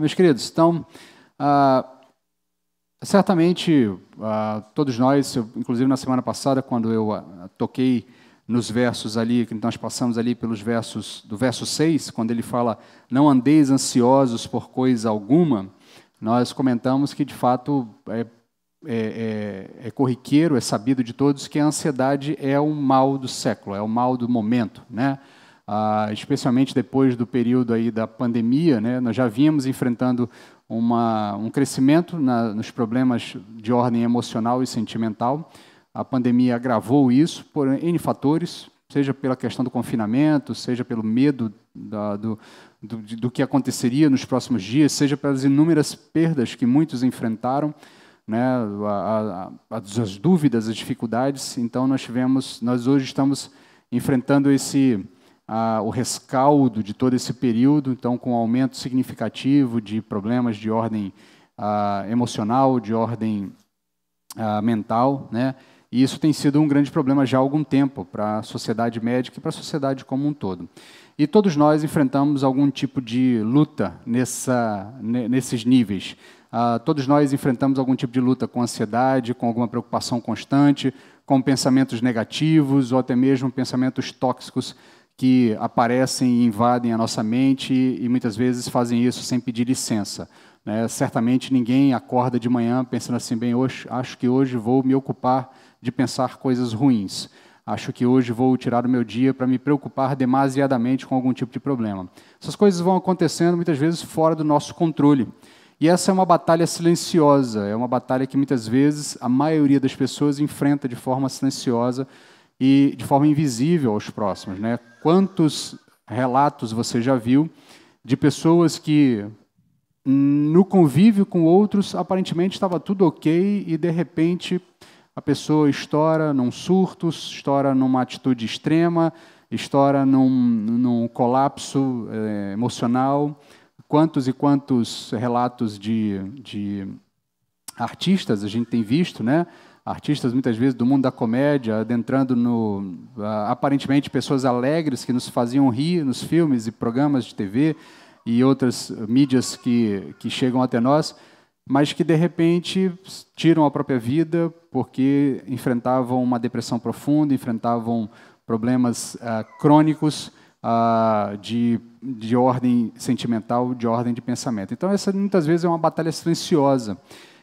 meus queridos? Então, certamente, todos nós, inclusive na semana passada, quando eu toquei nos versos ali, que nós passamos ali pelos versos, do verso 6, quando ele fala, não andeis ansiosos por coisa alguma, nós comentamos que, de fato, é corriqueiro, é sabido de todos que a ansiedade é o mal do século, é o mal do momento, né? Especialmente depois do período aí da pandemia, né? Nós já vínhamos enfrentando um crescimento nos problemas de ordem emocional e sentimental. A pandemia agravou isso por N fatores, seja pela questão do confinamento, seja pelo medo do que aconteceria nos próximos dias, seja pelas inúmeras perdas que muitos enfrentaram, né, as dúvidas, as dificuldades. Então, nós hoje estamos enfrentando o rescaldo de todo esse período, então, com um aumento significativo de problemas de ordem emocional, de ordem mental, né? E isso tem sido um grande problema já há algum tempo para a sociedade médica e para a sociedade como um todo. E todos nós enfrentamos algum tipo de luta nesses níveis. Todos nós enfrentamos algum tipo de luta com ansiedade, com alguma preocupação constante, com pensamentos negativos ou até mesmo pensamentos tóxicos que aparecem e invadem a nossa mente e muitas vezes fazem isso sem pedir licença, né? Certamente ninguém acorda de manhã pensando assim, bem, acho que hoje vou me ocupar de pensar coisas ruins. Acho que hoje vou tirar o meu dia para me preocupar demasiadamente com algum tipo de problema. Essas coisas vão acontecendo muitas vezes fora do nosso controle. E essa é uma batalha silenciosa, é uma batalha que muitas vezes a maioria das pessoas enfrenta de forma silenciosa e de forma invisível aos próximos, né? Quantos relatos você já viu de pessoas que, no convívio com outros, aparentemente estava tudo ok e, de repente, a pessoa estoura num surto, estoura numa atitude extrema, estoura num colapso emocional. Quantos e quantos relatos de artistas a gente tem visto, né? Artistas, muitas vezes, do mundo da comédia, adentrando aparentemente, pessoas alegres que nos faziam rir nos filmes e programas de TV e outras mídias que chegam até nós, mas que, de repente, tiram a própria vida porque enfrentavam uma depressão profunda, enfrentavam problemas crônicos de ordem sentimental, de ordem de pensamento. Então, essa, muitas vezes, é uma batalha silenciosa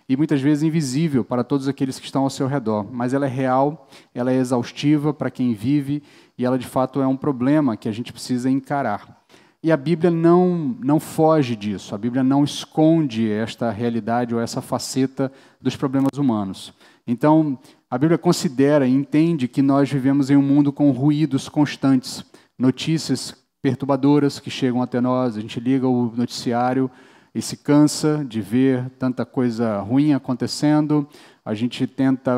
e, muitas vezes, invisível para todos aqueles que estão ao seu redor. Mas ela é real, ela é exaustiva para quem vive e ela, de fato, é um problema que a gente precisa encarar. E a Bíblia não foge disso, a Bíblia não esconde esta realidade ou essa faceta dos problemas humanos. Então, a Bíblia considera e entende que nós vivemos em um mundo com ruídos constantes, notícias perturbadoras que chegam até nós, a gente liga o noticiário e se cansa de ver tanta coisa ruim acontecendo, a gente tenta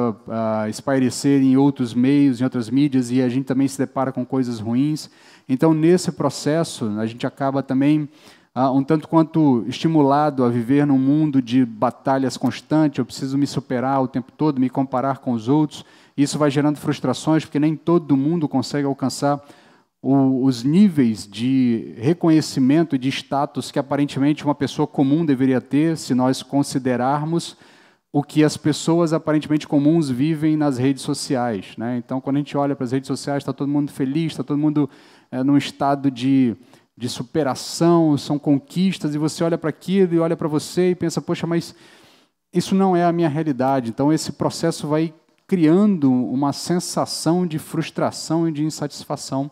espairecer em outros meios, em outras mídias, e a gente também se depara com coisas ruins. Então, nesse processo, a gente acaba também um tanto quanto estimulado a viver num mundo de batalhas constantes, eu preciso me superar o tempo todo, me comparar com os outros. Isso vai gerando frustrações, porque nem todo mundo consegue alcançar os níveis de reconhecimento e de status que aparentemente uma pessoa comum deveria ter, se nós considerarmos o que as pessoas aparentemente comuns vivem nas redes sociais, né? Então, quando a gente olha para as redes sociais, está todo mundo feliz, está todo mundo num estado de superação, são conquistas, e você olha para aquilo e olha para você e pensa, poxa, mas isso não é a minha realidade. Então, esse processo vai criando uma sensação de frustração e de insatisfação.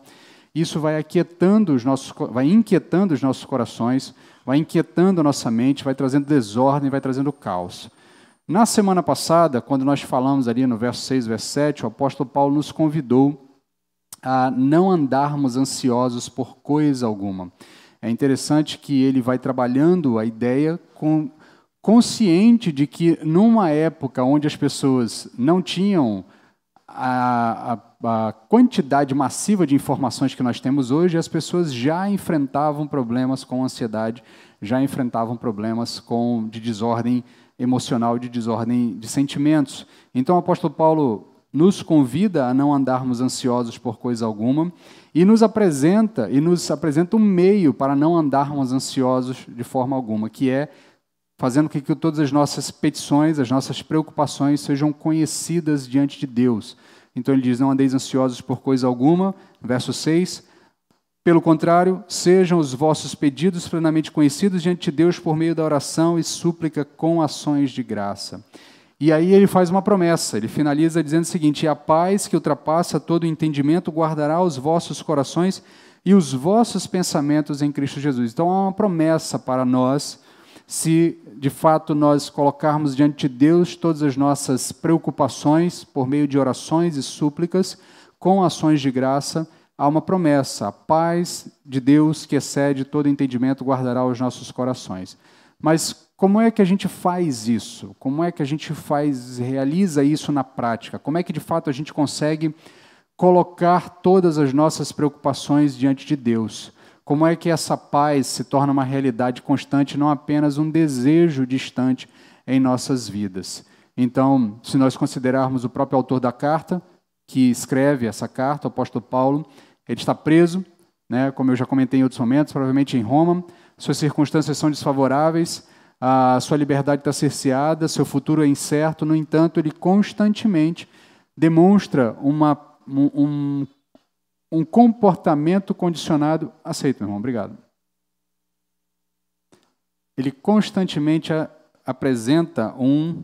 Isso vai inquietando os nossos corações, vai inquietando a nossa mente, vai trazendo desordem, vai trazendo caos. Na semana passada, quando nós falamos ali no verso 6, verso 7, o apóstolo Paulo nos convidou a não andarmos ansiosos por coisa alguma. É interessante que ele vai trabalhando a ideia consciente de que, numa época onde as pessoas não tinham a quantidade massiva de informações que nós temos hoje, as pessoas já enfrentavam problemas com ansiedade, já enfrentavam problemas de desordem emocional, de desordem de sentimentos. Então, o apóstolo Paulo nos convida a não andarmos ansiosos por coisa alguma e nos apresenta um meio para não andarmos ansiosos de forma alguma, que é fazendo com que todas as nossas petições, as nossas preocupações sejam conhecidas diante de Deus. Então ele diz, não andeis ansiosos por coisa alguma, verso 6, pelo contrário, sejam os vossos pedidos plenamente conhecidos diante de Deus por meio da oração e súplica com ações de graça. E aí ele faz uma promessa, ele finaliza dizendo o seguinte, e a paz que ultrapassa todo o entendimento guardará os vossos corações e os vossos pensamentos em Cristo Jesus. Então há uma promessa para nós, se de fato nós colocarmos diante de Deus todas as nossas preocupações por meio de orações e súplicas, com ações de graça, há uma promessa, a paz de Deus que excede todo entendimento guardará os nossos corações. Mas como é que a gente faz isso? Como é que a gente realiza isso na prática? Como é que de fato a gente consegue colocar todas as nossas preocupações diante de Deus? Como é que essa paz se torna uma realidade constante, não apenas um desejo distante em nossas vidas? Então, se nós considerarmos o próprio autor da carta, que escreve essa carta, o apóstolo Paulo, ele está preso, né, como eu já comentei em outros momentos, provavelmente em Roma, suas circunstâncias são desfavoráveis, a sua liberdade está cerceada, seu futuro é incerto, no entanto, ele constantemente demonstra um comportamento condicionado... Aceito, meu irmão, obrigado. Ele constantemente apresenta um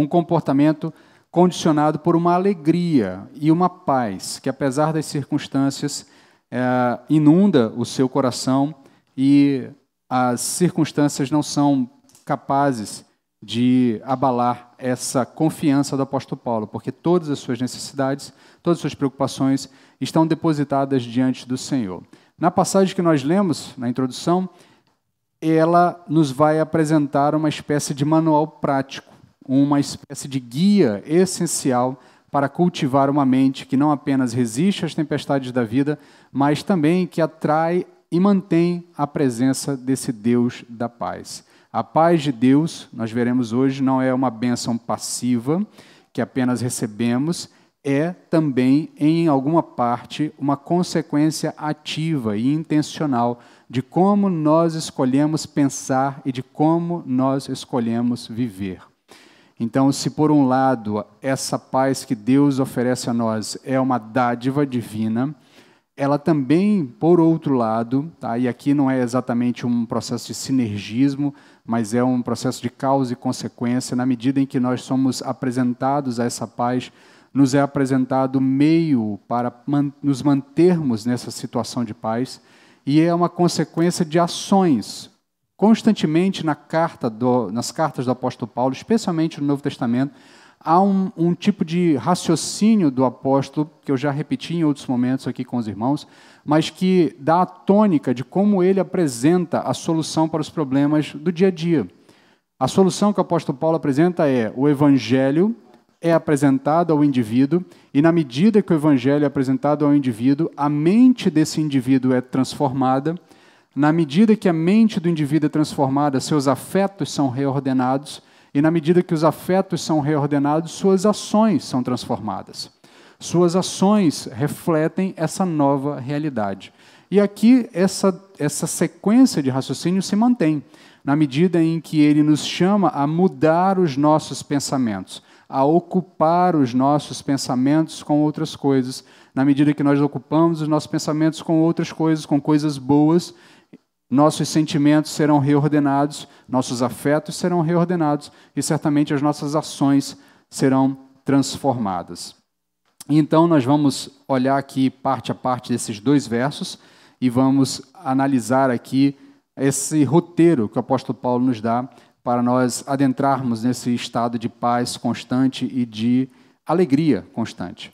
comportamento condicionado por uma alegria e uma paz, que apesar das circunstâncias, inunda o seu coração e as circunstâncias não são capazes de abalar essa confiança do apóstolo Paulo, porque todas as suas necessidades, todas as suas preocupações estão depositadas diante do Senhor. Na passagem que nós lemos, na introdução, ela nos vai apresentar uma espécie de manual prático, uma espécie de guia essencial para cultivar uma mente que não apenas resiste às tempestades da vida, mas também que atrai e mantém a presença desse Deus da paz. A paz de Deus, nós veremos hoje, não é uma bênção passiva que apenas recebemos, é também, em alguma parte, uma consequência ativa e intencional de como nós escolhemos pensar e de como nós escolhemos viver. Então, se por um lado, essa paz que Deus oferece a nós é uma dádiva divina, ela também, por outro lado, tá, e aqui não é exatamente um processo de sinergismo, mas é um processo de causa e consequência, na medida em que nós somos apresentados a essa paz, nos é apresentado meio para nos mantermos nessa situação de paz, e é uma consequência de ações. Constantemente nas cartas do apóstolo Paulo, especialmente no Novo Testamento, há um tipo de raciocínio do apóstolo, que eu já repeti em outros momentos aqui com os irmãos, mas que dá a tônica de como ele apresenta a solução para os problemas do dia a dia. A solução que o apóstolo Paulo apresenta é o evangelho é apresentado ao indivíduo, e na medida que o evangelho é apresentado ao indivíduo, a mente desse indivíduo é transformada. Na medida que a mente do indivíduo é transformada, seus afetos são reordenados, e na medida que os afetos são reordenados, suas ações são transformadas. Suas ações refletem essa nova realidade. E aqui essa sequência de raciocínio se mantém, na medida em que ele nos chama a mudar os nossos pensamentos, a ocupar os nossos pensamentos com outras coisas. Na medida que nós ocupamos os nossos pensamentos com outras coisas, com coisas boas, nossos sentimentos serão reordenados, nossos afetos serão reordenados e certamente as nossas ações serão transformadas. Então, nós vamos olhar aqui parte a parte desses dois versos e vamos analisar aqui esse roteiro que o apóstolo Paulo nos dá para nós adentrarmos nesse estado de paz constante e de alegria constante.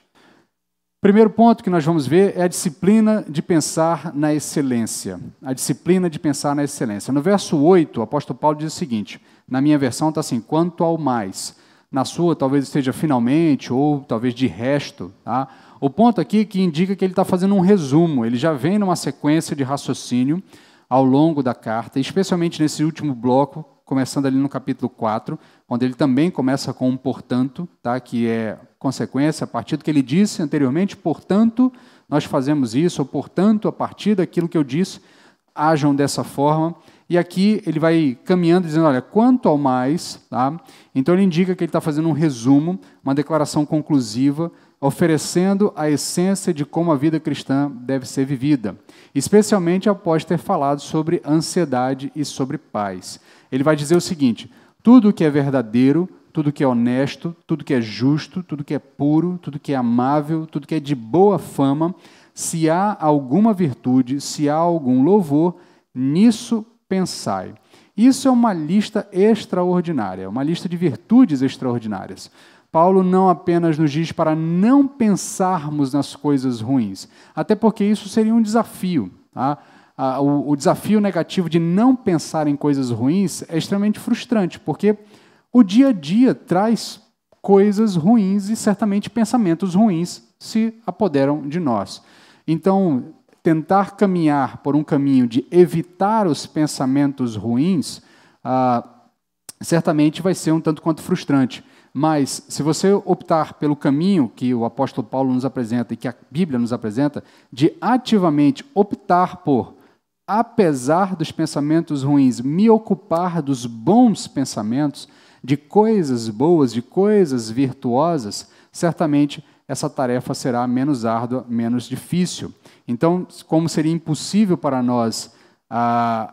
Primeiro ponto que nós vamos ver é a disciplina de pensar na excelência. A disciplina de pensar na excelência. No verso 8, o apóstolo Paulo diz o seguinte, na minha versão está assim, quanto ao mais. Na sua talvez esteja finalmente, ou talvez de resto. Tá? O ponto aqui que indica que ele está fazendo um resumo, ele já vem numa sequência de raciocínio ao longo da carta, especialmente nesse último bloco, começando ali no capítulo 4, onde ele também começa com um portanto, tá? Que é consequência, a partir do que ele disse anteriormente, portanto, nós fazemos isso, ou portanto, a partir daquilo que eu disse, ajam dessa forma. E aqui ele vai caminhando dizendo, olha, quanto ao mais, tá? Então ele indica que ele está fazendo um resumo, uma declaração conclusiva, oferecendo a essência de como a vida cristã deve ser vivida, especialmente após ter falado sobre ansiedade e sobre paz. Ele vai dizer o seguinte, tudo que é verdadeiro, tudo que é honesto, tudo que é justo, tudo que é puro, tudo que é amável, tudo que é de boa fama, se há alguma virtude, se há algum louvor, nisso pensai. Isso é uma lista extraordinária, uma lista de virtudes extraordinárias. Paulo não apenas nos diz para não pensarmos nas coisas ruins, até porque isso seria um desafio. Tá? O desafio negativo de não pensar em coisas ruins é extremamente frustrante, porque o dia a dia traz coisas ruins e certamente pensamentos ruins se apoderam de nós. Então, tentar caminhar por um caminho de evitar os pensamentos ruins, certamente vai ser um tanto quanto frustrante. Mas, se você optar pelo caminho que o apóstolo Paulo nos apresenta e que a Bíblia nos apresenta, de ativamente optar por, apesar dos pensamentos ruins, me ocupar dos bons pensamentos, de coisas boas, de coisas virtuosas, certamente essa tarefa será menos árdua, menos difícil. Então, como seria impossível para nós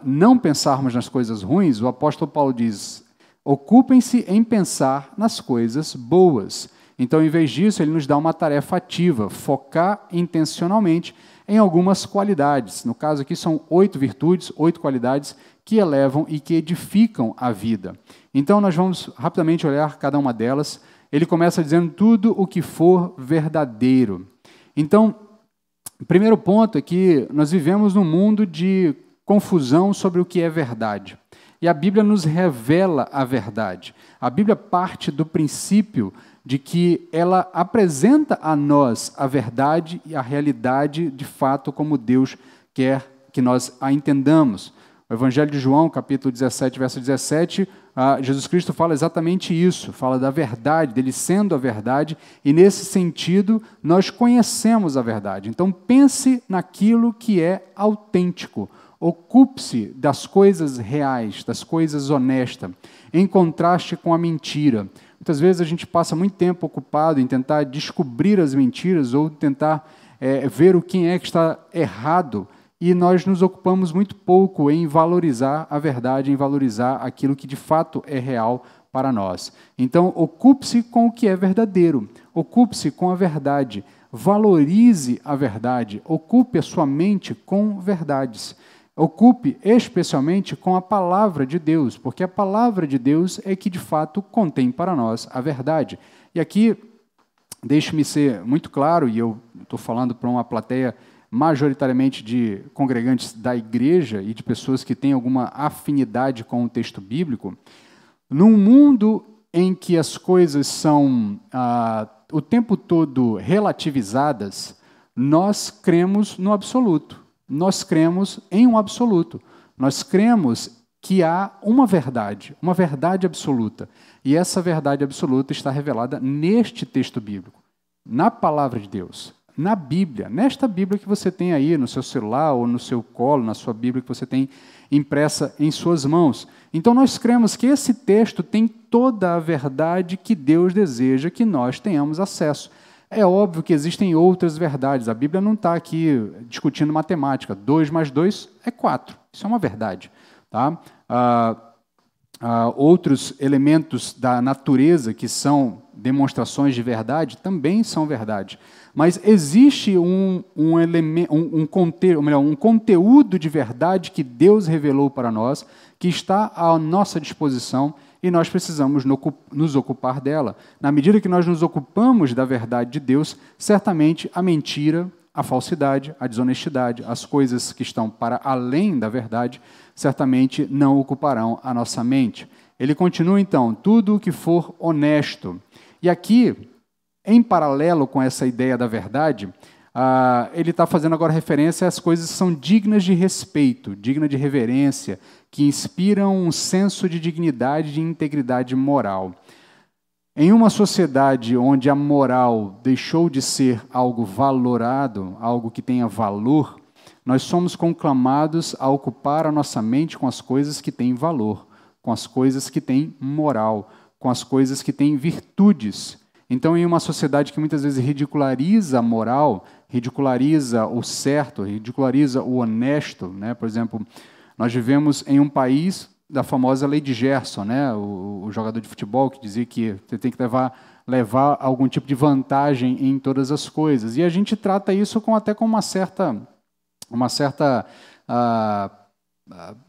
não pensarmos nas coisas ruins, o apóstolo Paulo diz, ocupem-se em pensar nas coisas boas. Então, em vez disso, ele nos dá uma tarefa ativa, focar intencionalmente em algumas qualidades. No caso aqui são 8 virtudes, 8 qualidades que elevam e que edificam a vida. Então, nós vamos rapidamente olhar cada uma delas. Ele começa dizendo tudo o que for verdadeiro. Então, o primeiro ponto é que nós vivemos num mundo de confusão sobre o que é verdade. E a Bíblia nos revela a verdade. A Bíblia parte do princípio de que ela apresenta a nós a verdade e a realidade de fato como Deus quer que nós a entendamos. O Evangelho de João, capítulo 17, verso 17, Jesus Cristo fala exatamente isso, fala da verdade, dele sendo a verdade, e nesse sentido nós conhecemos a verdade. Então pense naquilo que é autêntico. Ocupe-se das coisas reais, das coisas honestas, em contraste com a mentira. Muitas vezes a gente passa muito tempo ocupado em tentar descobrir as mentiras ou tentar ver o que é que está errado e nós nos ocupamos muito pouco em valorizar a verdade, em valorizar aquilo que de fato é real para nós. Então, ocupe-se com o que é verdadeiro, ocupe-se com a verdade, valorize a verdade, ocupe a sua mente com verdades. Ocupe especialmente com a palavra de Deus, porque a palavra de Deus é que de fato contém para nós a verdade. E aqui, deixe-me ser muito claro, e eu estou falando para uma plateia majoritariamente de congregantes da igreja e de pessoas que têm alguma afinidade com o texto bíblico, num mundo em que as coisas são o tempo todo relativizadas, nós cremos no absoluto. Nós cremos em um absoluto. Nós cremos que há uma verdade absoluta. E essa verdade absoluta está revelada neste texto bíblico, na palavra de Deus, na Bíblia, nesta Bíblia que você tem aí no seu celular ou no seu colo, na sua Bíblia que você tem impressa em suas mãos. Então nós cremos que esse texto tem toda a verdade que Deus deseja que nós tenhamos acesso. É óbvio que existem outras verdades. A Bíblia não está aqui discutindo matemática. 2 mais 2 é 4. Isso é uma verdade. Tá? Outros elementos da natureza que são demonstrações de verdade também são verdade. Mas existe um conteúdo de verdade que Deus revelou para nós, que está à nossa disposição, e nós precisamos nos ocupar dela. Na medida que nós nos ocupamos da verdade de Deus, certamente a mentira, a falsidade, a desonestidade, as coisas que estão para além da verdade, certamente não ocuparão a nossa mente. Ele continua então, tudo o que for honesto. E aqui, em paralelo com essa ideia da verdade, ele está fazendo agora referência às coisas que são dignas de respeito, dignas de reverência, que inspiram um senso de dignidade e de integridade moral. Em uma sociedade onde a moral deixou de ser algo valorado, algo que tenha valor, nós somos conclamados a ocupar a nossa mente com as coisas que têm valor, com as coisas que têm moral, com as coisas que têm virtudes. Então, em uma sociedade que muitas vezes ridiculariza a moral, ridiculariza o certo, ridiculariza o honesto, né? Por exemplo, nós vivemos em um país da famosa lei de Gerson, né? O jogador de futebol que dizia que você tem que levar algum tipo de vantagem em todas as coisas. E a gente trata isso até com uma certa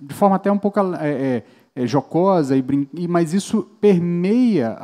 de forma até um pouco jocosa, mas isso permeia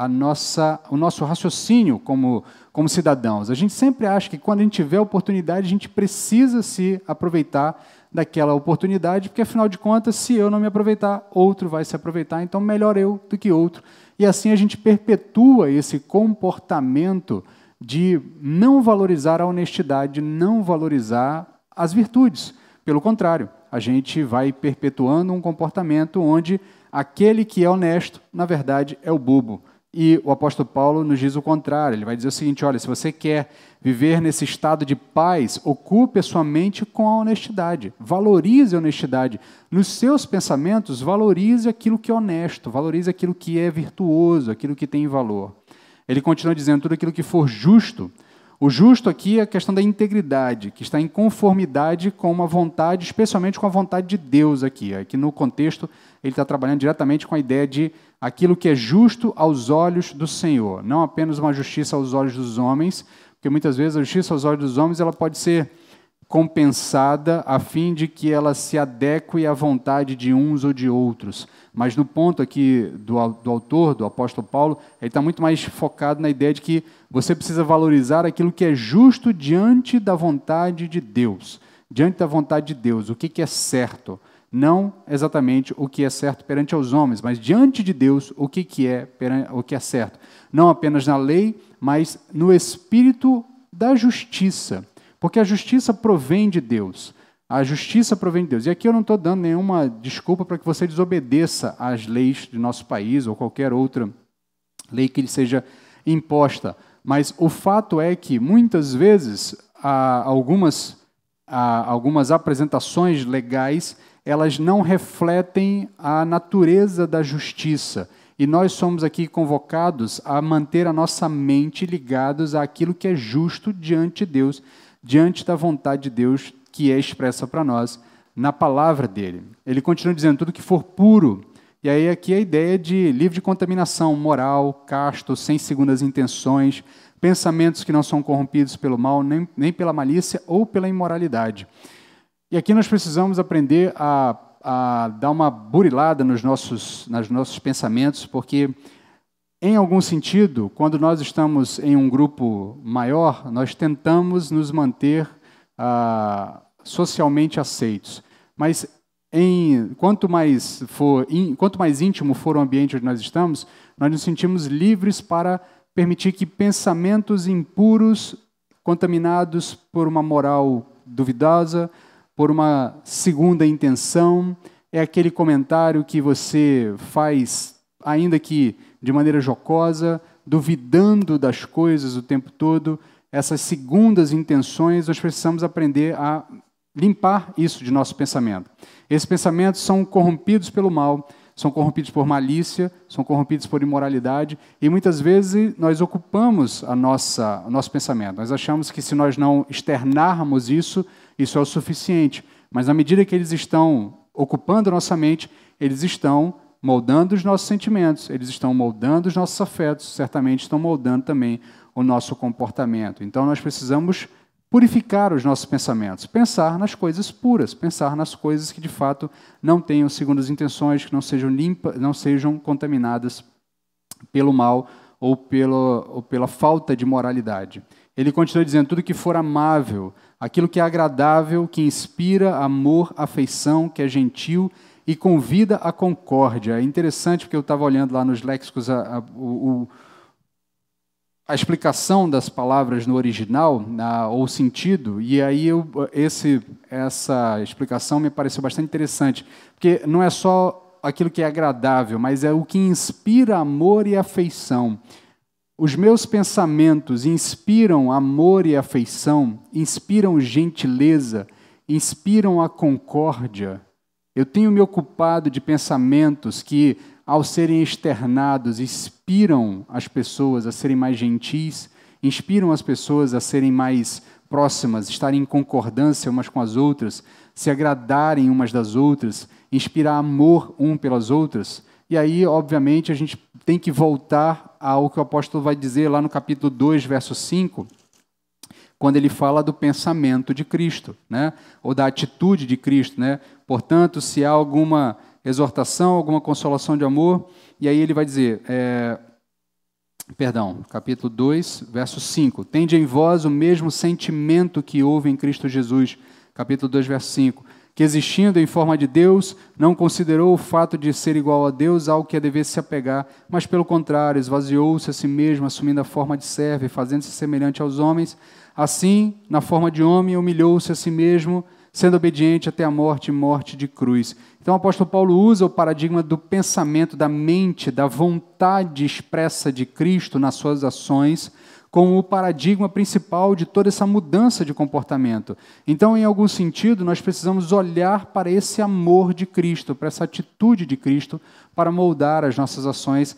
o nosso raciocínio como cidadãos. A gente sempre acha que quando a gente tiver oportunidade, a gente precisa se aproveitar daquela oportunidade, porque afinal de contas, se eu não me aproveitar, outro vai se aproveitar, então melhor eu do que outro. E assim a gente perpetua esse comportamento de não valorizar a honestidade, não valorizar as virtudes. Pelo contrário, a gente vai perpetuando um comportamento onde aquele que é honesto, na verdade, é o bobo. E o apóstolo Paulo nos diz o contrário. Ele vai dizer o seguinte: olha, se você quer viver nesse estado de paz, ocupe a sua mente com a honestidade. Valorize a honestidade. Nos seus pensamentos, valorize aquilo que é honesto, valorize aquilo que é virtuoso, aquilo que tem valor. Ele continua dizendo: tudo aquilo que for justo. O justo aqui é a questão da integridade, que está em conformidade com uma vontade, especialmente com a vontade de Deus aqui. Aqui no contexto, ele está trabalhando diretamente com a ideia de aquilo que é justo aos olhos do Senhor, não apenas uma justiça aos olhos dos homens, porque muitas vezes a justiça aos olhos dos homens ela pode ser compensada a fim de que ela se adeque à vontade de uns ou de outros. Mas no ponto aqui do autor, do apóstolo Paulo, ele está muito mais focado na ideia de que você precisa valorizar aquilo que é justo diante da vontade de Deus. Diante da vontade de Deus, o que é certo. Não exatamente o que é certo perante aos homens, mas diante de Deus, o que é certo. Não apenas na lei, mas no espírito da justiça. Porque a justiça provém de Deus. A justiça provém de Deus. E aqui eu não estou dando nenhuma desculpa para que você desobedeça às leis do nosso país ou qualquer outra lei que lhe seja imposta. Mas o fato é que, muitas vezes, algumas apresentações legais elas não refletem a natureza da justiça. E nós somos aqui convocados a manter a nossa mente ligados àquilo que é justo diante de Deus, diante da vontade de Deus que é expressa para nós na palavra dele. Ele continua dizendo: tudo que for puro. E aí aqui a ideia de livre de contaminação moral, casto, sem segundas intenções, pensamentos que não são corrompidos pelo mal, nem pela malícia ou pela imoralidade. E aqui nós precisamos aprender a dar uma burilada nos nossos pensamentos, porque, em algum sentido, quando nós estamos em um grupo maior, nós tentamos nos manter socialmente aceitos. Mas, quanto mais íntimo for o ambiente onde nós estamos, nós nos sentimos livres para permitir que pensamentos impuros, contaminados por uma moral duvidosa, por uma segunda intenção, é aquele comentário que você faz, ainda que de maneira jocosa, duvidando das coisas o tempo todo. Essas segundas intenções, nós precisamos aprender a limpar isso de nosso pensamento. Esses pensamentos são corrompidos pelo mal, são corrompidos por malícia, são corrompidos por imoralidade, e muitas vezes nós ocupamos o nosso pensamento. Nós achamos que se nós não externarmos isso é o suficiente. Mas na medida que eles estão ocupando a nossa mente, eles estão moldando os nossos sentimentos, eles estão moldando os nossos afetos, certamente estão moldando também o nosso comportamento. Então nós precisamos purificar os nossos pensamentos, pensar nas coisas puras, pensar nas coisas que de fato não tenham segundas intenções, que não sejam limpas, não sejam contaminadas pelo mal ou pela falta de moralidade. Ele continua dizendo: tudo que for amável, aquilo que é agradável, que inspira amor, afeição, que é gentil e convida à concórdia. É interessante porque eu estava olhando lá nos léxicos a a explicação das palavras no original, ou sentido, e aí essa explicação me pareceu bastante interessante, porque não é só aquilo que é agradável, mas é o que inspira amor e afeição. Os meus pensamentos inspiram amor e afeição, inspiram gentileza, inspiram a concórdia. Eu tenho me ocupado de pensamentos que, ao serem externados, inspiram as pessoas a serem mais gentis, inspiram as pessoas a serem mais próximas, estarem em concordância umas com as outras, se agradarem umas das outras, inspirar amor um pelas outras. E aí, obviamente, a gente tem que voltar ao que o apóstolo vai dizer lá no capítulo 2, verso 5, quando ele fala do pensamento de Cristo, né? Ou da atitude de Cristo, né? Portanto, se há alguma exortação, alguma consolação de amor, e aí ele vai dizer, capítulo 2, verso 5, tende em vós o mesmo sentimento que houve em Cristo Jesus, capítulo 2, verso 5, que existindo em forma de Deus, não considerou o fato de ser igual a Deus algo que a devesse se apegar, mas pelo contrário, esvaziou-se a si mesmo, assumindo a forma de servo e fazendo-se semelhante aos homens. Assim, na forma de homem, humilhou-se a si mesmo, sendo obediente até a morte e morte de cruz. Então o apóstolo Paulo usa o paradigma do pensamento, da mente, da vontade expressa de Cristo nas suas ações, como o paradigma principal de toda essa mudança de comportamento. Então, em algum sentido, nós precisamos olhar para esse amor de Cristo, para essa atitude de Cristo, para moldar as nossas ações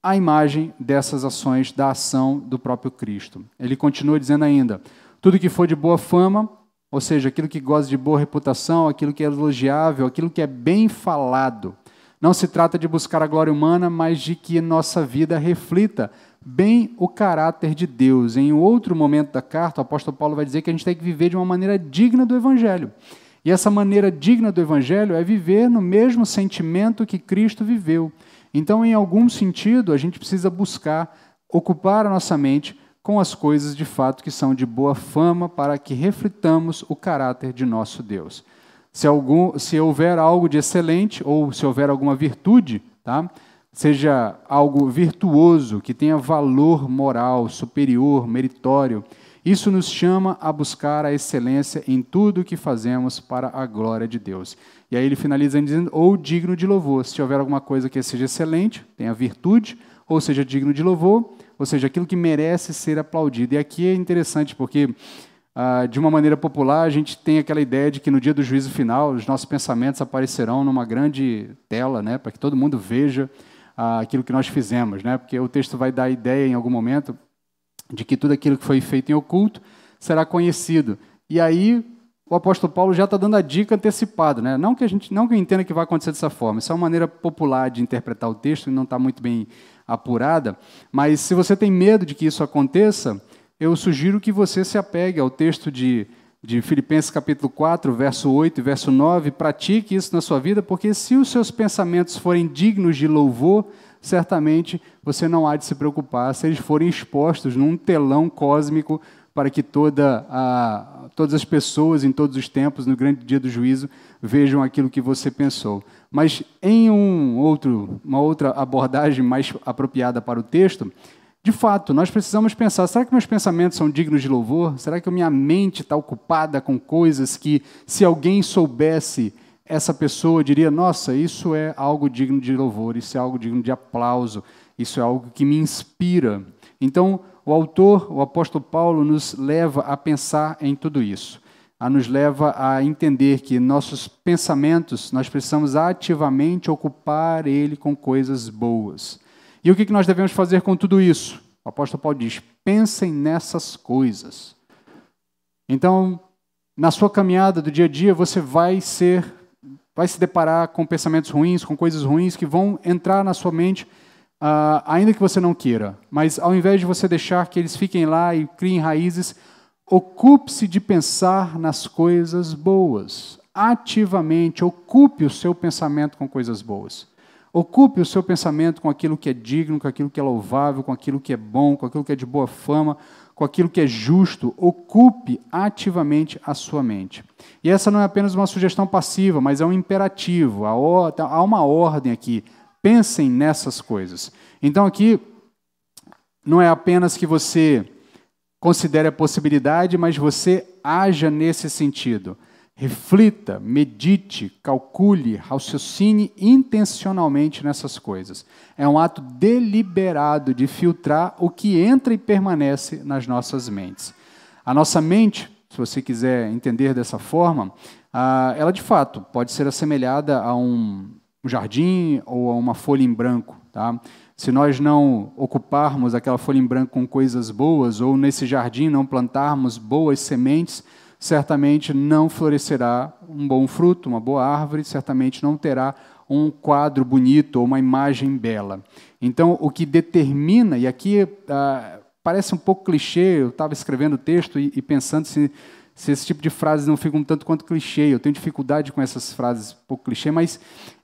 à imagem dessas ações, da ação do próprio Cristo. Ele continua dizendo ainda, tudo que for de boa fama, ou seja, aquilo que goza de boa reputação, aquilo que é elogiável, aquilo que é bem falado. Não se trata de buscar a glória humana, mas de que nossa vida reflita bem o caráter de Deus. Em outro momento da carta, o apóstolo Paulo vai dizer que a gente tem que viver de uma maneira digna do Evangelho. E essa maneira digna do Evangelho é viver no mesmo sentimento que Cristo viveu. Então, em algum sentido, a gente precisa buscar ocupar a nossa mente com as coisas de fato que são de boa fama para que reflitamos o caráter de nosso Deus. Se houver algo de excelente ou se houver alguma virtude, tá? Seja algo virtuoso, que tenha valor moral, superior, meritório, isso nos chama a buscar a excelência em tudo o que fazemos para a glória de Deus. E aí ele finaliza dizendo, ou digno de louvor. Se houver alguma coisa que seja excelente, tenha virtude, ou seja digno de louvor, ou seja, aquilo que merece ser aplaudido. E aqui é interessante porque, de uma maneira popular, a gente tem aquela ideia de que no dia do juízo final, os nossos pensamentos aparecerão numa grande tela, né, para que todo mundo veja aquilo que nós fizemos, né, porque o texto vai dar a ideia em algum momento de que tudo aquilo que foi feito em oculto será conhecido. E aí o apóstolo Paulo já está dando a dica antecipada, né? Não que eu entenda que vai acontecer dessa forma, isso é uma maneira popular de interpretar o texto e não está muito bem apurada, mas se você tem medo de que isso aconteça, eu sugiro que você se apegue ao texto de Filipenses capítulo 4, verso 8 e verso 9, pratique isso na sua vida, porque se os seus pensamentos forem dignos de louvor, certamente você não há de se preocupar se eles forem expostos num telão cósmico para que todas as pessoas em todos os tempos, no grande dia do juízo, vejam aquilo que você pensou. Mas em uma outra abordagem mais apropriada para o texto, de fato, nós precisamos pensar, será que meus pensamentos são dignos de louvor? Será que a minha mente está ocupada com coisas que, se alguém soubesse, essa pessoa diria, nossa, isso é algo digno de louvor, isso é algo digno de aplauso, isso é algo que me inspira. Então, o apóstolo Paulo, nos leva a pensar em tudo isso, nos leva a entender que nossos pensamentos, nós precisamos ativamente ocupar ele com coisas boas. E o que nós devemos fazer com tudo isso? O apóstolo Paulo diz, pensem nessas coisas. Então, na sua caminhada do dia a dia, você vai se deparar com pensamentos ruins, com coisas ruins que vão entrar na sua mente, ainda que você não queira. Mas ao invés de você deixar que eles fiquem lá e criem raízes, ocupe-se de pensar nas coisas boas. Ativamente, ocupe o seu pensamento com coisas boas. Ocupe o seu pensamento com aquilo que é digno, com aquilo que é louvável, com aquilo que é bom, com aquilo que é de boa fama, com aquilo que é justo. Ocupe ativamente a sua mente. E essa não é apenas uma sugestão passiva, mas é um imperativo. Há uma ordem aqui. Pensem nessas coisas. Então aqui, não é apenas que você considere a possibilidade, mas você haja nesse sentido. Reflita, medite, calcule, raciocine intencionalmente nessas coisas. É um ato deliberado de filtrar o que entra e permanece nas nossas mentes. A nossa mente, se você quiser entender dessa forma, ela de fato pode ser assemelhada a um jardim ou a uma folha em branco, tá? Se nós não ocuparmos aquela folha em branco com coisas boas, ou nesse jardim não plantarmos boas sementes, certamente não florescerá um bom fruto, uma boa árvore, certamente não terá um quadro bonito ou uma imagem bela. Então, o que determina, e aqui parece um pouco clichê, eu estava escrevendo o texto e pensando se esse tipo de frases não fica um tanto quanto clichê. Eu tenho dificuldade com essas frases um pouco clichê, mas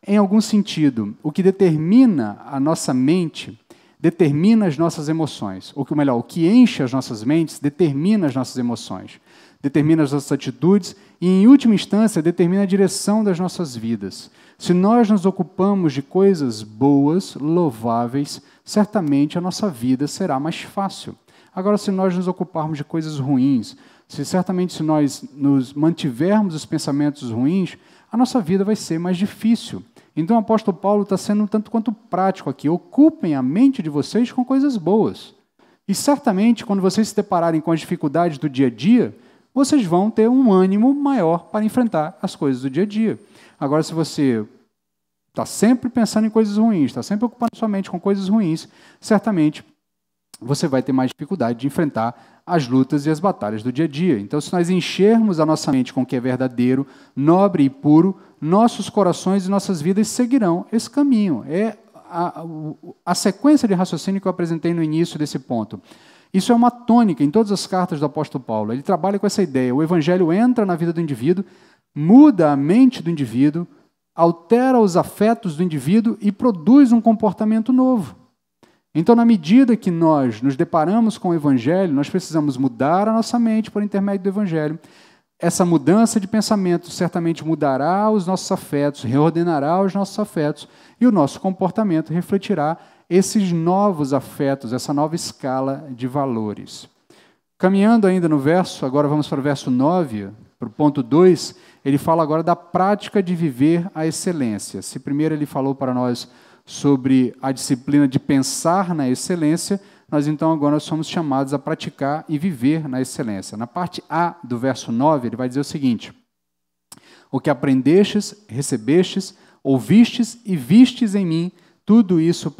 em algum sentido, o que determina a nossa mente determina as nossas emoções. Ou melhor, o que enche as nossas mentes determina as nossas emoções, determina as nossas atitudes e, em última instância, determina a direção das nossas vidas. Se nós nos ocupamos de coisas boas, louváveis, certamente a nossa vida será mais fácil. Agora, se nós nos ocuparmos de coisas ruins, se nós nos mantivermos os pensamentos ruins, a nossa vida vai ser mais difícil. Então o apóstolo Paulo está sendo um tanto quanto prático aqui. Ocupem a mente de vocês com coisas boas. E certamente, quando vocês se depararem com as dificuldades do dia a dia, vocês vão ter um ânimo maior para enfrentar as coisas do dia a dia. Agora, se você está sempre pensando em coisas ruins, está sempre ocupando sua mente com coisas ruins, certamente você vai ter mais dificuldade de enfrentar as lutas e as batalhas do dia a dia. Então, se nós enchermos a nossa mente com o que é verdadeiro, nobre e puro, nossos corações e nossas vidas seguirão esse caminho. É a sequência de raciocínio que eu apresentei no início desse ponto. Isso é uma tônica em todas as cartas do apóstolo Paulo. Ele trabalha com essa ideia. O evangelho entra na vida do indivíduo, muda a mente do indivíduo, altera os afetos do indivíduo e produz um comportamento novo. Então, na medida que nós nos deparamos com o Evangelho, nós precisamos mudar a nossa mente por intermédio do Evangelho. Essa mudança de pensamento certamente mudará os nossos afetos, reordenará os nossos afetos, e o nosso comportamento refletirá esses novos afetos, essa nova escala de valores. Caminhando ainda no verso, agora vamos para o verso 9, para o ponto 2, ele fala agora da prática de viver a excelência. Se primeiro ele falou para nós sobre a disciplina de pensar na excelência, nós então agora somos chamados a praticar e viver na excelência. Na parte A do verso 9, ele vai dizer o seguinte: o que aprendestes, recebestes, ouvistes e vistes em mim, tudo isso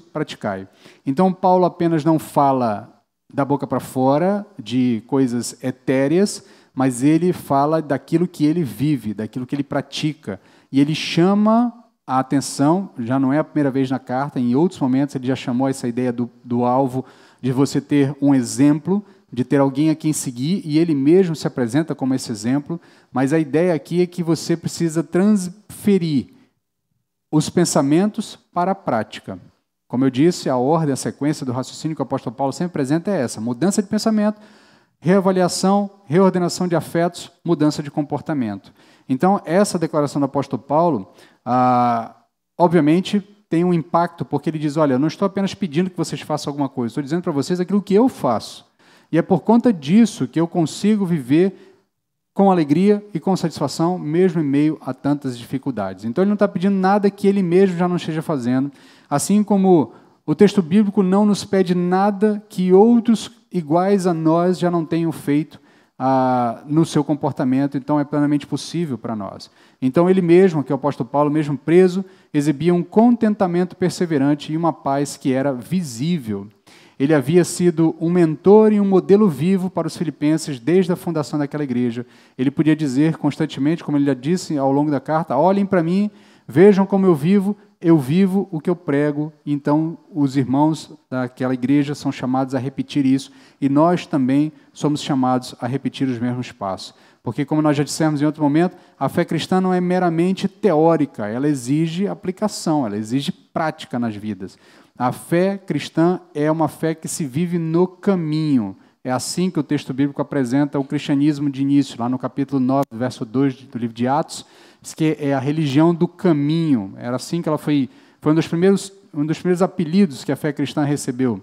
praticai. Então Paulo apenas não fala da boca para fora de coisas etéreas, mas ele fala daquilo que ele vive, daquilo que ele pratica, e ele chama a atenção, já não é a primeira vez na carta, em outros momentos ele já chamou essa ideia do alvo, de você ter um exemplo, de ter alguém a quem seguir, e ele mesmo se apresenta como esse exemplo, mas a ideia aqui é que você precisa transferir os pensamentos para a prática. Como eu disse, a ordem, a sequência do raciocínio que o apóstolo Paulo sempre apresenta é essa: mudança de pensamento, reavaliação, reordenação de afetos, mudança de comportamento. Então, essa declaração do apóstolo Paulo, obviamente, tem um impacto, porque ele diz, olha, eu não estou apenas pedindo que vocês façam alguma coisa, estou dizendo para vocês aquilo que eu faço. E é por conta disso que eu consigo viver com alegria e com satisfação, mesmo em meio a tantas dificuldades. Então, ele não está pedindo nada que ele mesmo já não esteja fazendo, assim como o texto bíblico não nos pede nada que outros iguais a nós já não tenham feito no seu comportamento, então é plenamente possível para nós. Então ele mesmo, que é o apóstolo Paulo, mesmo preso, exibia um contentamento perseverante e uma paz que era visível. Ele havia sido um mentor e um modelo vivo para os filipenses desde a fundação daquela igreja. Ele podia dizer constantemente, como ele já disse ao longo da carta, olhem para mim, vejam como eu vivo o que eu prego. Então os irmãos daquela igreja são chamados a repetir isso, e nós também somos chamados a repetir os mesmos passos. Porque, como nós já dissemos em outro momento, a fé cristã não é meramente teórica, ela exige aplicação, ela exige prática nas vidas. A fé cristã é uma fé que se vive no caminho. É assim que o texto bíblico apresenta o cristianismo de início, lá no capítulo 9, verso 2 do livro de Atos, diz que é a religião do caminho. Era assim que ela foi um dos primeiros apelidos que a fé cristã recebeu.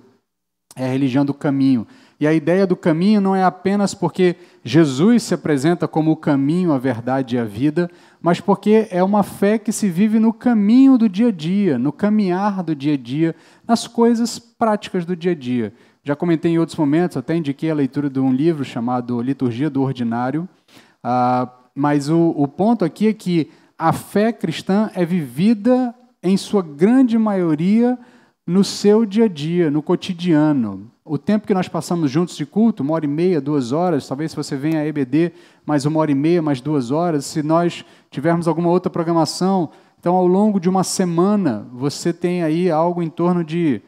É a religião do caminho. E a ideia do caminho não é apenas porque Jesus se apresenta como o caminho, a verdade e a vida, mas porque é uma fé que se vive no caminho do dia a dia, no caminhar do dia a dia, nas coisas práticas do dia a dia. Já comentei em outros momentos, até indiquei a leitura de um livro chamado Liturgia do Ordinário, mas o ponto aqui é que a fé cristã é vivida, em sua grande maioria, no seu dia a dia, no cotidiano. O tempo que nós passamos juntos de culto, 1h30, 2 horas, talvez se você venha a EBD, mais 1h30, mais 2 horas, se nós tivermos alguma outra programação, então ao longo de uma semana, você tem aí algo em torno de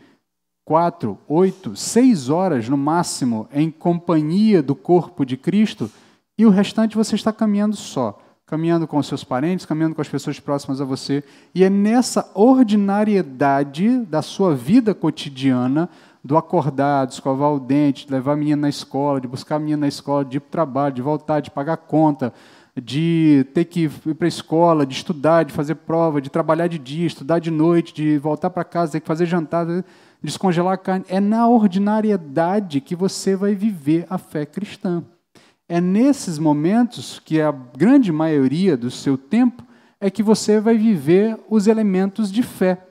4, 8, 6 horas no máximo em companhia do corpo de Cristo, e o restante você está caminhando só. Caminhando com os seus parentes, caminhando com as pessoas próximas a você. E é nessa ordinariedade da sua vida cotidiana, do acordar, de escovar o dente, de levar a menina na escola, de buscar a menina na escola, de ir para o trabalho, de voltar, de pagar conta, de ter que ir para a escola, de estudar, de fazer prova, de trabalhar de dia, estudar de noite, de voltar para casa, ter que fazer jantar, descongelar a carne. É na ordinariedade que você vai viver a fé cristã. É nesses momentos que a grande maioria do seu tempo é que você vai viver os elementos de fé.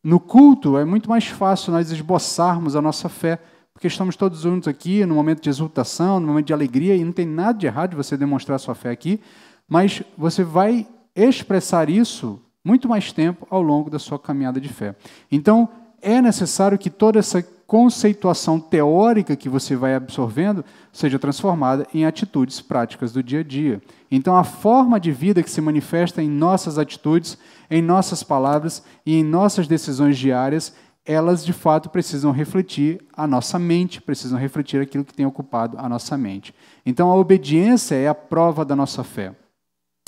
No culto é muito mais fácil nós esboçarmos a nossa fé, porque estamos todos juntos aqui no momento de exultação, no momento de alegria, e não tem nada de errado de você demonstrar a sua fé aqui, mas você vai expressar isso muito mais tempo ao longo da sua caminhada de fé. Então, é necessário que toda essa conceituação teórica que você vai absorvendo seja transformada em atitudes práticas do dia a dia. Então, a forma de vida que se manifesta em nossas atitudes, em nossas palavras e em nossas decisões diárias, elas, de fato, precisam refletir a nossa mente, precisam refletir aquilo que tem ocupado a nossa mente. Então, a obediência é a prova da nossa fé.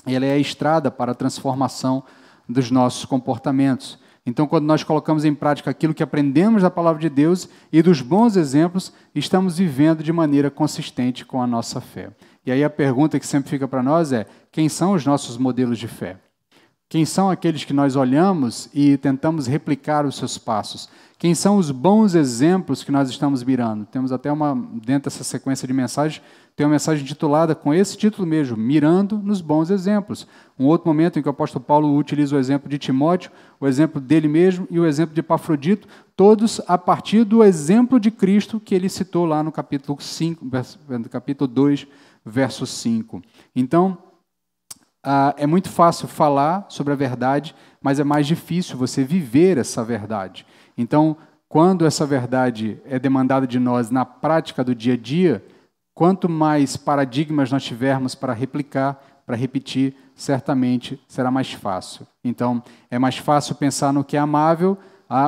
Ela é a estrada para a transformação dos nossos comportamentos. Então, quando nós colocamos em prática aquilo que aprendemos da palavra de Deus e dos bons exemplos, estamos vivendo de maneira consistente com a nossa fé. E aí a pergunta que sempre fica para nós é: quem são os nossos modelos de fé? Quem são aqueles que nós olhamos e tentamos replicar os seus passos? Quem são os bons exemplos que nós estamos mirando? Temos até dentro dessa sequência de mensagens, tem uma mensagem titulada com esse título mesmo, Mirando nos Bons Exemplos. Um outro momento em que o apóstolo Paulo utiliza o exemplo de Timóteo, o exemplo dele mesmo e o exemplo de Epafrodito, todos a partir do exemplo de Cristo que ele citou lá no capítulo 2, verso 5. Então, é muito fácil falar sobre a verdade, mas é mais difícil você viver essa verdade. Então, quando essa verdade é demandada de nós na prática do dia a dia, quanto mais paradigmas nós tivermos para replicar, para repetir, certamente será mais fácil. Então, é mais fácil pensar no que é amável,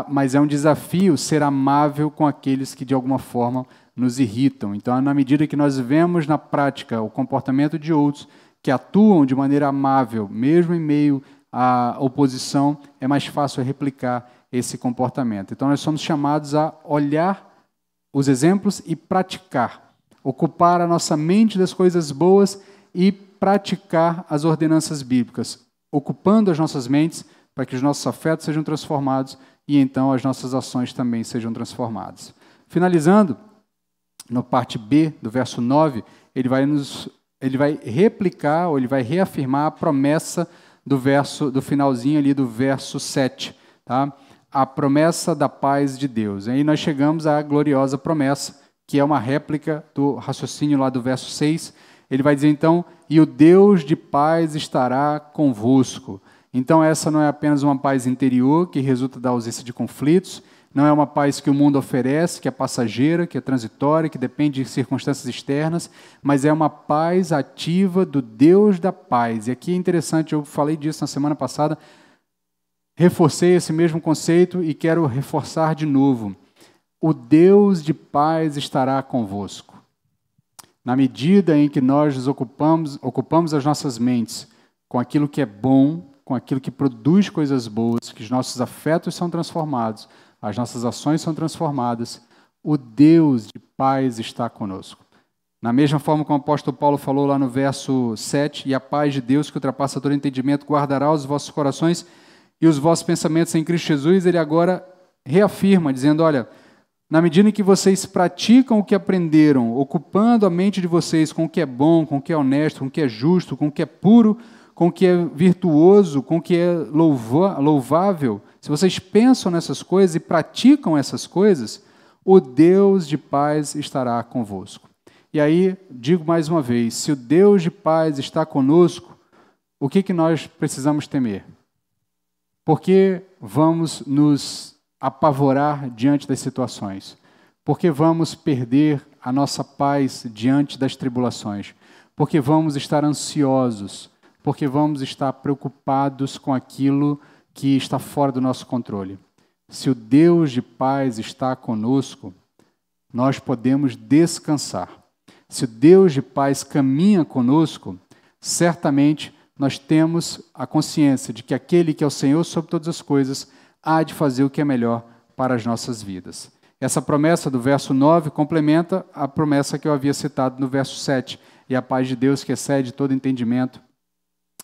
mas é um desafio ser amável com aqueles que, de alguma forma, nos irritam. Então, na medida que nós vemos na prática o comportamento de outros que atuam de maneira amável, mesmo em meio à oposição, é mais fácil replicar esse comportamento. Então, nós somos chamados a olhar os exemplos e praticar, ocupar a nossa mente das coisas boas e praticar as ordenanças bíblicas, ocupando as nossas mentes para que os nossos afetos sejam transformados e então as nossas ações também sejam transformadas. Finalizando, na parte B do verso 9, ele vai replicar, ou ele vai reafirmar a promessa do finalzinho ali do verso 7, tá? A promessa da paz de Deus. Aí nós chegamos à gloriosa promessa, que é uma réplica do raciocínio lá do verso 6. Ele vai dizer então, e o Deus de paz estará convosco. Então essa não é apenas uma paz interior, que resulta da ausência de conflitos, não é uma paz que o mundo oferece, que é passageira, que é transitória, que depende de circunstâncias externas, mas é uma paz ativa do Deus da paz. E aqui é interessante, eu falei disso na semana passada, reforcei esse mesmo conceito e quero reforçar de novo. O Deus de paz estará convosco. Na medida em que nós nos ocupamos as nossas mentes com aquilo que é bom, com aquilo que produz coisas boas, que os nossos afetos são transformados, as nossas ações são transformadas, o Deus de paz está conosco. Na mesma forma como o apóstolo Paulo falou lá no verso 7, e a paz de Deus, que ultrapassa todo entendimento, guardará os vossos corações e os vossos pensamentos em Cristo Jesus, ele agora reafirma, dizendo, olha, na medida em que vocês praticam o que aprenderam, ocupando a mente de vocês com o que é bom, com o que é honesto, com o que é justo, com o que é puro, com o que é virtuoso, com o que é louvável, se vocês pensam nessas coisas e praticam essas coisas, o Deus de paz estará convosco. E aí, digo mais uma vez, se o Deus de paz está conosco, o que nós precisamos temer? Por que vamos nos apavorar diante das situações? Por que vamos perder a nossa paz diante das tribulações? Porque vamos estar ansiosos, porque vamos estar preocupados com aquilo que está fora do nosso controle. Se o Deus de paz está conosco, nós podemos descansar. Se o Deus de paz caminha conosco, certamente nós temos a consciência de que aquele que é o Senhor sobre todas as coisas há de fazer o que é melhor para as nossas vidas. Essa promessa do verso 9 complementa a promessa que eu havia citado no verso 7, e a paz de Deus que excede todo entendimento.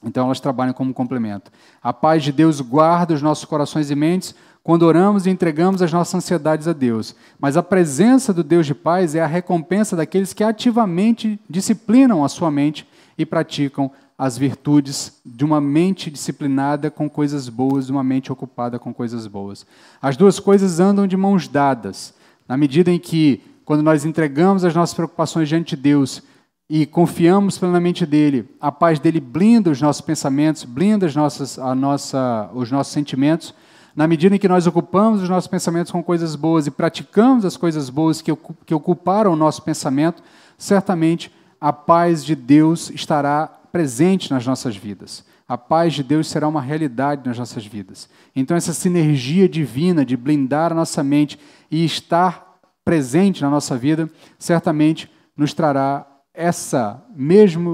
Então elas trabalham como complemento. A paz de Deus guarda os nossos corações e mentes quando oramos e entregamos as nossas ansiedades a Deus. Mas a presença do Deus de paz é a recompensa daqueles que ativamente disciplinam a sua mente e praticam as virtudes de uma mente disciplinada com coisas boas, de uma mente ocupada com coisas boas. As duas coisas andam de mãos dadas, na medida em que, quando nós entregamos as nossas preocupações diante de Deus e confiamos plenamente dele, a paz dele blinda os nossos pensamentos, blinda os nossos sentimentos. Na medida em que nós ocupamos os nossos pensamentos com coisas boas e praticamos as coisas boas que ocuparam o nosso pensamento, certamente a paz de Deus estará presente nas nossas vidas. A paz de Deus será uma realidade nas nossas vidas. Então, essa sinergia divina de blindar a nossa mente e estar presente na nossa vida, certamente nos trará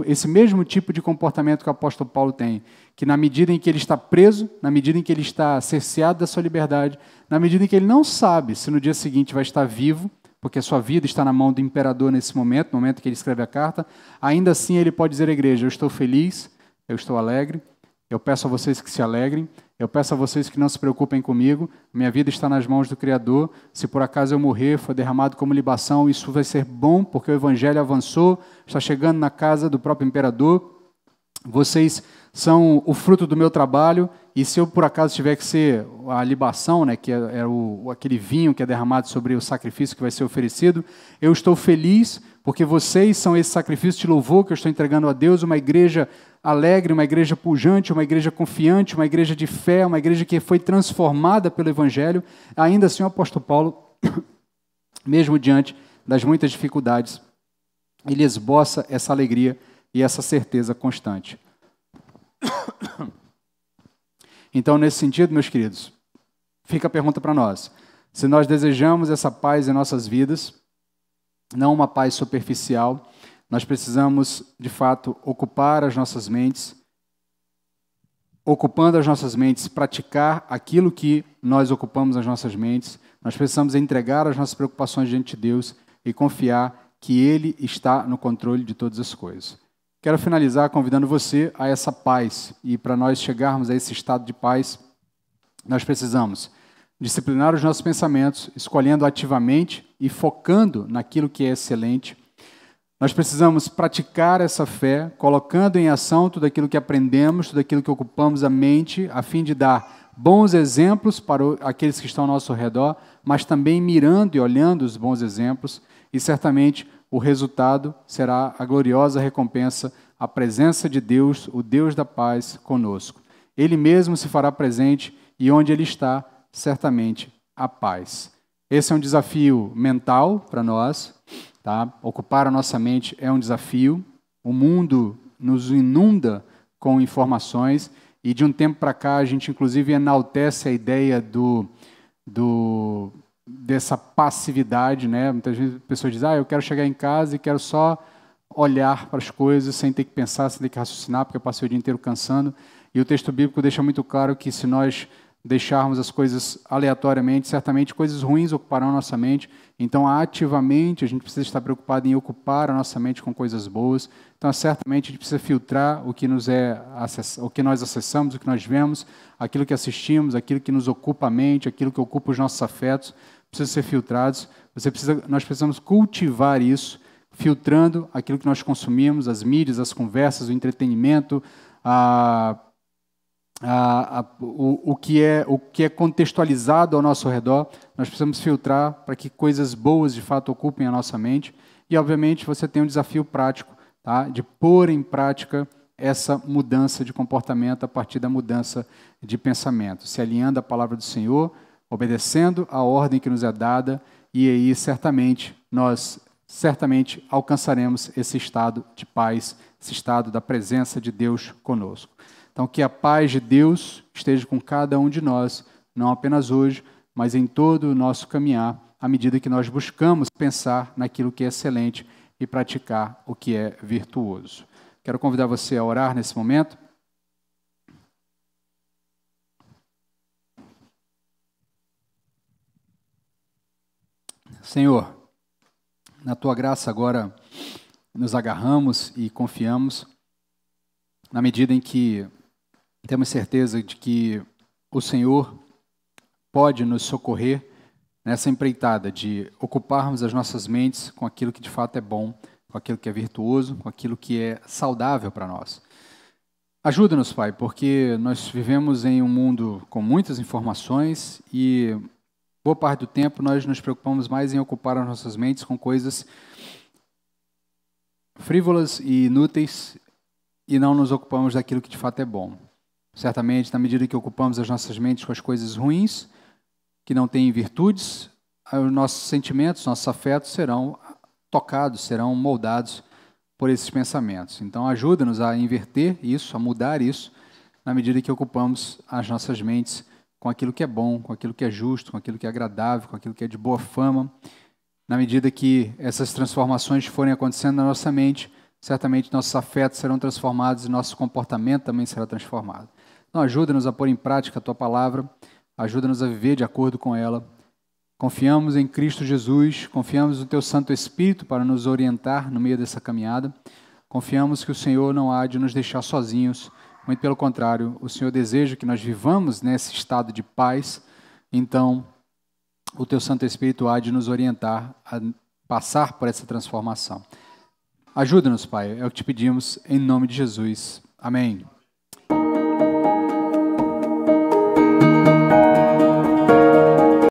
esse mesmo tipo de comportamento que o apóstolo Paulo tem, que na medida em que ele está preso, na medida em que ele está cerceado da sua liberdade, na medida em que ele não sabe se no dia seguinte vai estar vivo, porque a sua vida está na mão do imperador nesse momento, no momento que ele escreve a carta, ainda assim ele pode dizer à igreja: eu estou feliz, eu estou alegre, eu peço a vocês que se alegrem, eu peço a vocês que não se preocupem comigo, minha vida está nas mãos do Criador, se por acaso eu morrer, for derramado como libação, isso vai ser bom, porque o Evangelho avançou, está chegando na casa do próprio imperador, vocês são o fruto do meu trabalho, e se eu por acaso tiver que ser a libação, né, que é aquele vinho que é derramado sobre o sacrifício que vai ser oferecido, eu estou feliz, porque vocês são esse sacrifício de louvor que eu estou entregando a Deus, uma igreja alegre, uma igreja pujante, uma igreja confiante, uma igreja de fé, uma igreja que foi transformada pelo Evangelho. Ainda assim, o apóstolo Paulo, mesmo diante das muitas dificuldades, ele esboça essa alegria e essa certeza constante. Então, nesse sentido, meus queridos, fica a pergunta para nós. Se nós desejamos essa paz em nossas vidas, não uma paz superficial, nós precisamos, de fato, ocupar as nossas mentes, ocupando as nossas mentes, praticar aquilo que nós ocupamos as nossas mentes. Nós precisamos entregar as nossas preocupações diante de Deus e confiar que Ele está no controle de todas as coisas. Quero finalizar convidando você a essa paz. E para nós chegarmos a esse estado de paz, nós precisamos disciplinar os nossos pensamentos, escolhendo ativamente e focando naquilo que é excelente. Nós precisamos praticar essa fé, colocando em ação tudo aquilo que aprendemos, tudo aquilo que ocupamos a mente, a fim de dar bons exemplos para aqueles que estão ao nosso redor, mas também mirando e olhando os bons exemplos, e certamente o resultado será a gloriosa recompensa, a presença de Deus, o Deus da paz, conosco. Ele mesmo se fará presente e onde Ele está, certamente, a paz. Esse é um desafio mental para nós, tá? Ocupar a nossa mente é um desafio. O mundo nos inunda com informações e de um tempo para cá a gente inclusive enaltece a ideia dessa passividade, né? Muitas vezes as pessoas dizem: eu quero chegar em casa e quero só olhar para as coisas sem ter que pensar, sem ter que raciocinar, porque eu passei o dia inteiro cansando. E o texto bíblico deixa muito claro que se nós deixarmos as coisas aleatoriamente, certamente coisas ruins ocuparão a nossa mente. Então, ativamente, a gente precisa estar preocupado em ocupar a nossa mente com coisas boas. Então, certamente, a gente precisa filtrar o que o que nós acessamos, o que nós vemos, aquilo que assistimos, aquilo que nos ocupa a mente, aquilo que ocupa os nossos afetos, precisa ser filtrados. Nós precisamos cultivar isso, filtrando aquilo que nós consumimos, as mídias, as conversas, o entretenimento, o que é contextualizado ao nosso redor. Nós precisamos filtrar para que coisas boas de fato ocupem a nossa mente. E, obviamente, você tem um desafio prático, tá? De pôr em prática essa mudança de comportamento a partir da mudança de pensamento, se alinhando à palavra do Senhor, obedecendo a ordem que nos é dada, e aí nós certamente alcançaremos esse estado de paz, esse estado da presença de Deus conosco. Então, que a paz de Deus esteja com cada um de nós, não apenas hoje, mas em todo o nosso caminhar, à medida que nós buscamos pensar naquilo que é excelente e praticar o que é virtuoso. Quero convidar você a orar nesse momento. Senhor, na Tua graça agora nos agarramos e confiamos, na medida em que temos certeza de que o Senhor pode nos socorrer nessa empreitada de ocuparmos as nossas mentes com aquilo que de fato é bom, com aquilo que é virtuoso, com aquilo que é saudável para nós. Ajuda-nos, Pai, porque nós vivemos em um mundo com muitas informações e boa parte do tempo nós nos preocupamos mais em ocupar as nossas mentes com coisas frívolas e inúteis e não nos ocupamos daquilo que de fato é bom. Certamente, na medida que ocupamos as nossas mentes com as coisas ruins, que não têm virtudes, os nossos sentimentos, nossos afetos serão tocados, serão moldados por esses pensamentos. Então, ajuda-nos a inverter isso, a mudar isso, na medida que ocupamos as nossas mentes com aquilo que é bom, com aquilo que é justo, com aquilo que é agradável, com aquilo que é de boa fama. Na medida que essas transformações forem acontecendo na nossa mente, certamente nossos afetos serão transformados e nosso comportamento também será transformado. Então, ajuda-nos a pôr em prática a Tua palavra, ajuda-nos a viver de acordo com ela. Confiamos em Cristo Jesus, confiamos no Teu Santo Espírito para nos orientar no meio dessa caminhada. Confiamos que o Senhor não há de nos deixar sozinhos, muito pelo contrário, o Senhor deseja que nós vivamos nesse estado de paz. Então, o Teu Santo Espírito há de nos orientar a passar por essa transformação. Ajuda-nos, Pai, é o que te pedimos em nome de Jesus. Amém.